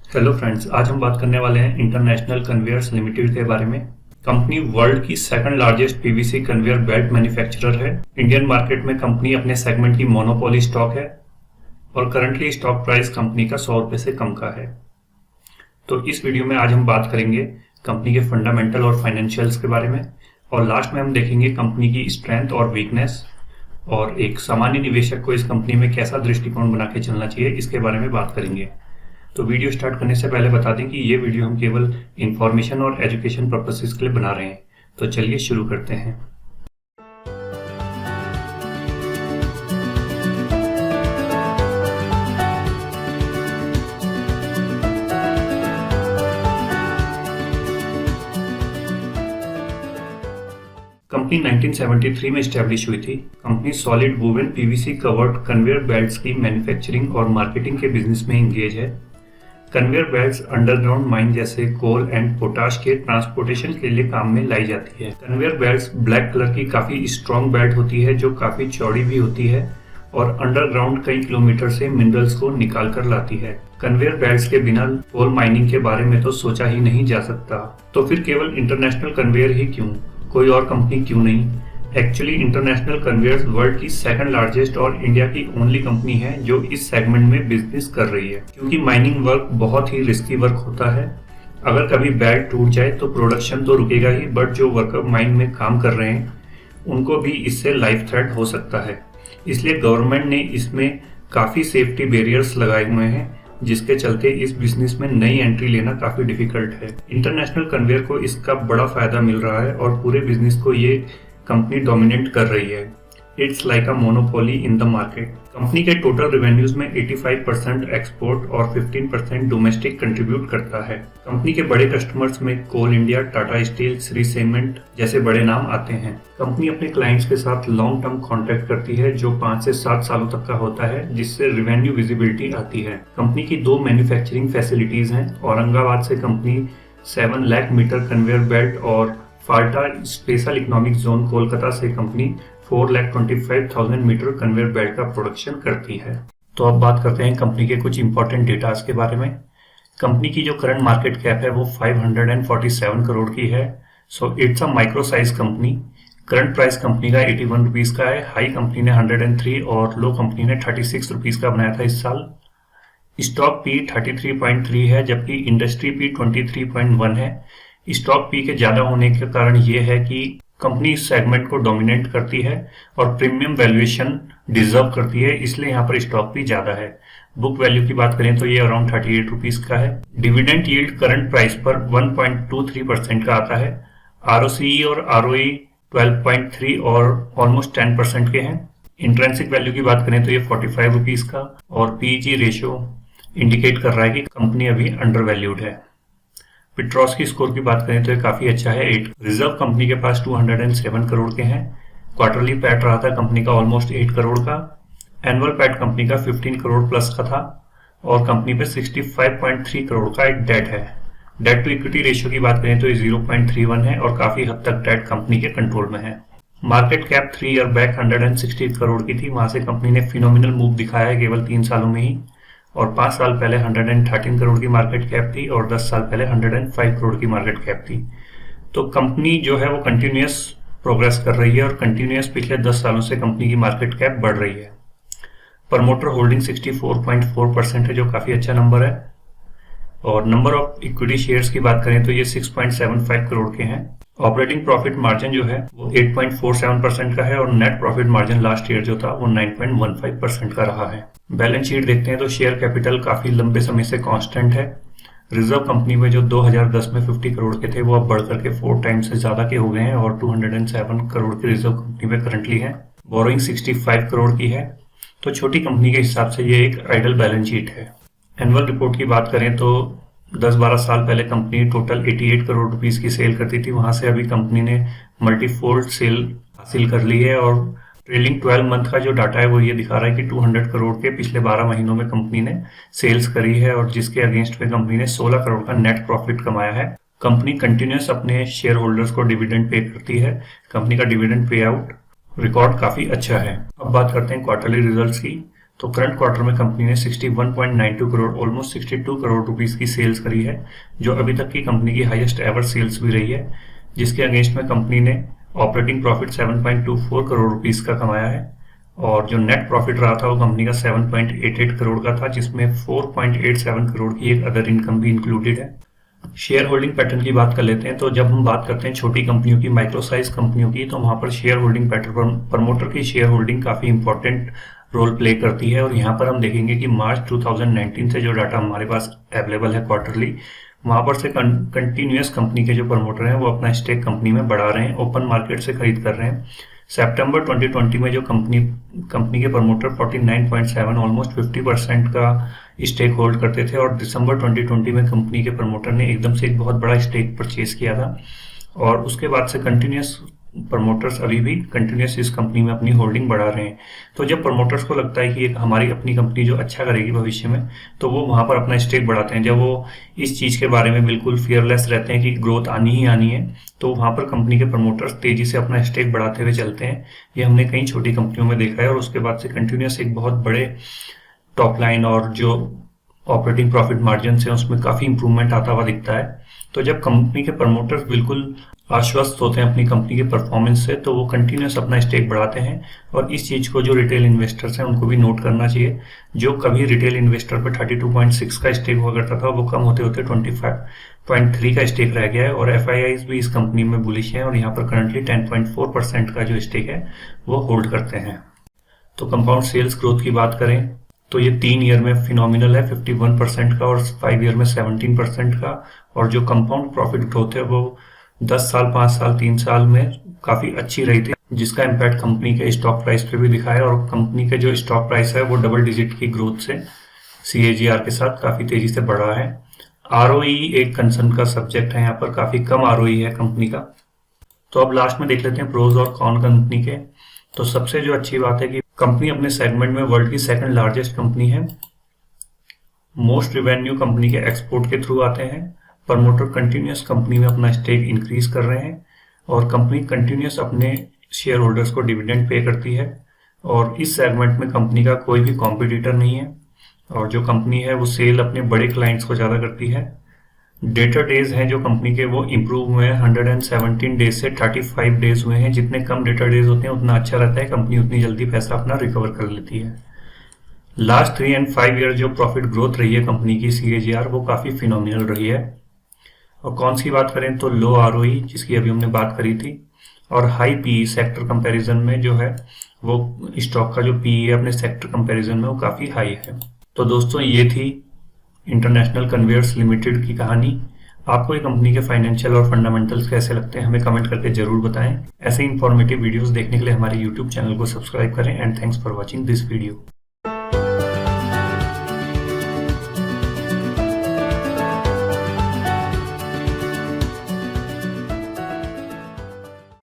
Hello friends, आज हम बात करने वाले हैं इंटरनेशनल कन्वेयर्स लिमिटेड के बारे में। कंपनी वर्ल्ड की second largest PVC conveyor belt manufacturer है। इंडियन मार्केट में कंपनी अपने सेगमेंट की मोनोपोली स्टॉक है और करंटली स्टॉक प्राइस कंपनी का 100 रुपये से कम का है। तो इस वीडियो में आज हम बात करेंगे कंपनी के फंडामेंटल और फाइनेंशियल्स के बारे में, और लास्ट में हम देखेंगे कंपनी की स्ट्रेंथ और वीकनेस, और एक सामान्य निवेशक को इस कंपनी में कैसा दृष्टिकोण बना के चलना चाहिए इसके बारे में बात करेंगे। तो वीडियो स्टार्ट करने से पहले बता दें कि ये वीडियो हम केवल इंफॉर्मेशन और एजुकेशन पर्पसेस के लिए बना रहे हैं। तो चलिए शुरू करते हैं। कंपनी 1973 में स्टैब्लिश हुई थी। Company solid woven PVC covered conveyor belts की मैन्युफैक्चरिंग और मार्केटिंग के बिजनेस में इंगेज है। कन्वेयर बेल्ट्स अंडरग्राउंड माइन जैसे कोल एंड पोटाश के ट्रांसपोर्टेशन के लिए काम में लाई जाती है। कन्वेयर बेल्ट्स ब्लैक कलर की काफी स्ट्रॉन्ग बेल्ट होती है जो काफी चौड़ी भी होती है और अंडरग्राउंड कई किलोमीटर से मिनरल्स को निकाल कर लाती है। कन्वेयर बेल्ट्स के बिना कोल माइनिंग के बारे में तो सोचा ही नहीं जा सकता। तो फिर केवल इंटरनेशनल कन्वेयर ही क्यों, कोई और कंपनी क्यों नहीं? एक्चुअली इंटरनेशनल कन्वेयर्स वर्ल्ड की सेकंड लार्जेस्ट और इंडिया की ओनली कंपनी है जो इस सेगमेंट में बिजनेस कर रही है। क्योंकि माइनिंग वर्क बहुत ही रिस्की वर्क होता है। अगर कभी बेल्ट टूट जाए तो प्रोडक्शन तो रुकेगा ही, बट जो वर्कर माइन में काम कर रहे हैं उनको भी इससे लाइफ थ्रेट हो सकता है। इसलिए गवर्नमेंट ने इसमें काफी सेफ्टी बैरियर्स लगाए हुए हैं, जिसके चलते इस बिजनेस में नई एंट्री लेना काफी डिफिकल्ट है। इंटरनेशनल कन्वेयर को इसका बड़ा फायदा मिल रहा है और पूरे बिजनेस को ये कंपनी डोमिनेट कर रही है। It's like a monopoly in the market. Company के टोटल रेवेन्यूज में 85% एक्सपोर्ट और 15% डोमेस्टिक कंट्रीब्यूट करता है। कंपनी के बड़े कस्टमर्स में Coal India, Tata steel, Shree cement जैसे बड़े नाम आते हैं। कंपनी अपने क्लाइंट्स के साथ लॉन्ग टर्म कॉन्ट्रैक्ट करती है जो 5 से 7 सालों तक का होता है, जिससे रेवेन्यू विजिबिलिटी आती है। कंपनी की 2 मैन्युफैक्चरिंग फैसिलिटीज हैं। औरंगाबाद से company 7 lakh metre conveyor belt और Falta special economic zone Kolkata से कंपनी 4,25,000 मीटर कन्वेयर बेल्ट का प्रोडक्शन करती है। तो अब बात करते हैं कंपनी के कुछ इंपॉर्टेंट डेटास के बारे में। कंपनी की जो करंट मार्केट कैप है वो 547 करोड़ की है। So it's a micro size company. Current price company का 81 रुपीज का है। हाई कंपनी ने 103 और लो कंपनी ने 36 रुपीज का बनाया था इस साल। स्टॉक पी 33.3 है, जबकि इंडस्ट्री पी 23.1 है। स्टॉक पी के ज्यादा होने के कारण यह है कि कंपनी इस सेगमेंट को डोमिनेट करती है और प्रीमियम वैल्यूएशन डिजर्व करती है, इसलिए यहाँ पर स्टॉक पी ज्यादा है। बुक वैल्यू की बात करें तो ये अराउंड 38 रुपीज का है। डिविडेंड यील्ड करंट प्राइस पर 1.23% का आता है। आरओसीई और आरओई 12.3 और ऑलमोस्ट 10% के हैं। इंट्रेंसिक वैल्यू की बात करें तो ये 45 रुपीज का, और पीजी रेशियो इंडिकेट कर रहा है कि कंपनी अभी अंडर वैल्यूड है। पिट्रोस्की स्कोर की बात करें तो ये काफी अच्छा है, 8। रिजर्व कंपनी के पास 207 करोड़ के हैं। क्वार्टरली पैट रहा था कंपनी का ऑलमोस्ट 8 करोड़ का। एनुअल पैट कंपनी का 15 करोड़ प्लस का था और कंपनी पे 65.3 करोड़ का एक डेट है। डेट टू इक्विटी रेशियो की बात करें तो ये 0.31 है और काफी हद तक डेट कंपनी के कंट्रोल में है। Market cap 3 year back 160 crore की थी। वहां से कंपनी ने फिनोमिनल मूव दिखाया है केवल 3 सालों में ही, और 5 साल पहले 113 करोड़ की मार्केट कैप थी और 10 साल पहले 105 करोड़ की मार्केट कैप थी। तो कंपनी जो है वो कंटिन्यूअस प्रोग्रेस कर रही है और कंटिन्यूअस पिछले 10 सालों से कंपनी की मार्केट कैप बढ़ रही है। प्रमोटर होल्डिंग 64.4% है, जो काफी अच्छा नंबर है। और नंबर ऑफ इक्विटी शेयर्स की बात करें तो ये 6.75 करोड़ के हैं। ऑपरेटिंग प्रॉफिट मार्जिन जो है वो 8.47% का है और net profit margin last year जो था वो 9.15% का रहा है। बैलेंस शीट देखते हैं तो शेयर कैपिटल काफी लंबे समय से कांस्टेंट है। रिजर्व कंपनी में जो 2010 में 50 करोड़ के थे वो अब बढ़कर के 4 टाइम्स से ज्यादा के हो गए हैं और 207 करोड़ की रिजर्व कंपनी में करंटली है। बोरोइंग 65 करोड़ की है। तो छोटी कंपनी के हिसाब से ये एक आइडल बैलेंस शीट है। एनुअल रिपोर्ट की बात करें तो 10-12 साल पहले कंपनी टोटल 88 करोड़ रुपीस की सेल करती थी। वहां से अभी कंपनी ने मल्टीफोल्ड सेल हासिल कर ली है और ट्रेलिंग 12 मंथ का जो डाटा है वो ये दिखा रहा है कि 200 करोड़ के पिछले 12 महीनों में कंपनी ने सेल्स करी है और जिसके अगेंस्ट में कंपनी ने 16 करोड़ का नेट प्रॉफिट कमाया है। कंपनी कंटिन्यूस अपने शेयर होल्डर्स को डिविडेंड पे करती है। कंपनी का डिविडेंड पे आउट रिकॉर्ड काफी अच्छा है। अब बात करते हैं क्वार्टरली रिजल्ट्स की। तो करंट क्वार्टर में कंपनी ने 61.92 करोड़ ऑलमोस्ट 62 करोड़ रुपीस की सेल्स करी है, जो अभी तक की कंपनी की हाईएस्ट एवर सेल्स भी रही है, जिसके अगेंस्ट में कंपनी ने ऑपरेटिंग प्रॉफिट 7.24 करोड़ रुपीस का कमाया है और जो नेट प्रॉफिट रहा था वो कंपनी का 7.88 करोड़ का था, जिसमें 4.87 करोड़ की एक अदर इनकम भी इंक्लूडेड है। शेयर होल्डिंग पैटर्न की बात कर लेते हैं। तो जब हम बात करते हैं छोटी कंपनियों की, माइक्रो साइज कंपनियों की, तो वहां पर शेयर होल्डिंग पैटर्न, प्रमोटर की शेयर होल्डिंग काफी इंपॉर्टेंट रोल प्ले करती है। और यहाँ पर हम देखेंगे कि मार्च 2019 से जो डाटा हमारे पास अवेलेबल है क्वार्टरली, वहां पर से कंटिन्यूअस कंपनी के जो प्रमोटर हैं वो अपना स्टेक कंपनी में बढ़ा रहे हैं, ओपन मार्केट से खरीद कर रहे हैं। सितंबर 2020 में जो कंपनी के प्रमोटर 49.7 ऑलमोस्ट 50% का स्टेक होल्ड करते थे और दिसंबर 2020 में कंपनी के प्रमोटर ने एकदम से एक बहुत बड़ा स्टेक परचेज किया था और उसके बाद से कंटिन्यूअस प्रमोटर्स अभी भी कंटिन्यूअस इस कंपनी में अपनी होल्डिंग बढ़ा रहे हैं। तो जब प्रमोटर्स को लगता है कि एक हमारी अपनी कंपनी जो अच्छा करेगी भविष्य में, तो वो वहां पर अपना स्टेक बढ़ाते हैं। जब वो इस चीज के बारे में बिल्कुल फियरलेस रहते हैं कि ग्रोथ आनी ही आनी है, तो वहां पर कंपनी के प्रमोटर्स तेजी से अपना स्टेक बढ़ाते हुए चलते हैं। ये हमने कई छोटी कंपनियों में देखा है और उसके बाद से कंटिन्यूअस एक बहुत बड़े टॉप लाइन और जो ऑपरेटिंग प्रॉफिट मार्जिन है उसमें काफी इंप्रूवमेंट आता हुआ दिखता है। तो जब कंपनी के प्रमोटर्स बिल्कुल आश्वस्त होते हैं अपनी कंपनी के परफॉर्मेंस से, तो वो कंटिन्यूअस अपना स्टेक बढ़ाते हैं और इस चीज को जो रिटेल इन्वेस्टर्स हैं उनको भी नोट करना चाहिए। जो कभी रिटेल इन्वेस्टर पर 32.6 का स्टेक हुआ करता था, वो कम होते होते 25.3 का स्टेक रह गया है और एफआईआईज भी इस कंपनी में बुलिश है और यहाँ पर करंटली 10.4% का जो स्टेक है वो होल्ड करते हैं। तो कंपाउंड सेल्स ग्रोथ की बात करें तो ये 3 ईयर में फिनोमिनल है, 51% का और 5 ईयर में 17% का। और जो कंपाउंड प्रॉफिट ग्रोथ है वो 10 साल, 5 साल, 3 साल में काफी अच्छी रही थी, जिसका इम्पैक्ट कंपनी के स्टॉक प्राइस पे भी दिखा है और कंपनी के जो स्टॉक प्राइस है वो डबल डिजिट की ग्रोथ से CAGR के साथ काफी तेजी से बढ़ रहा है। ROE एक कंसर्न का सब्जेक्ट है, यहाँ पर काफी कम ROE है कंपनी का। तो अब लास्ट में देख लेते हैं प्रोज और कॉन कंपनी के। तो सबसे जो अच्छी बात है कि कंपनी अपने सेगमेंट में वर्ल्ड की सेकंड लार्जेस्ट कंपनी है। मोस्ट रिवेन्यू कंपनी के एक्सपोर्ट के थ्रू आते हैं। प्रमोटर कंटिन्यूअस कंपनी में अपना स्टेक इंक्रीज कर रहे हैं और कंपनी कंटिन्यूअस अपने शेयर होल्डर्स को डिविडेंड पे करती है और इस सेगमेंट में कंपनी का कोई भी कॉम्पिटिटर नहीं है और जो कंपनी है वो सेल अपने बड़े क्लाइंट्स को ज्यादा करती है। डेटर डेज हैं जो कंपनी के वो इंप्रूव हुए हैं, 117 डेज से 35 डेज हुए हैं। जितने कम डेटर डेज होते हैं उतना अच्छा रहता है, कंपनी उतनी जल्दी पैसा अपना रिकवर कर लेती है। लास्ट 3 एंड 5 ईयर जो प्रॉफिट ग्रोथ रही है कंपनी की CAGR वो काफी फिनोमिनल रही है। और कौन सी बात करें तो लो ROE जिसकी अभी हमने बात करी थी और हाई PE सेक्टर कंपैरिजन में जो है वो स्टॉक का जो PE है अपने सेक्टर कंपैरिजन में वो काफी हाई है। तो दोस्तों ये थी इंटरनेशनल कन्वेयर्स लिमिटेड की कहानी। आपको ये कंपनी के फाइनेंशियल और फंडामेंटल्स कैसे लगते हैं हमें कमेंट करके जरूर बताएं। ऐसे इंफॉर्मेटिव वीडियोस देखने के लिए हमारे YouTube चैनल को सब्सक्राइब करें and thanks for watching this video.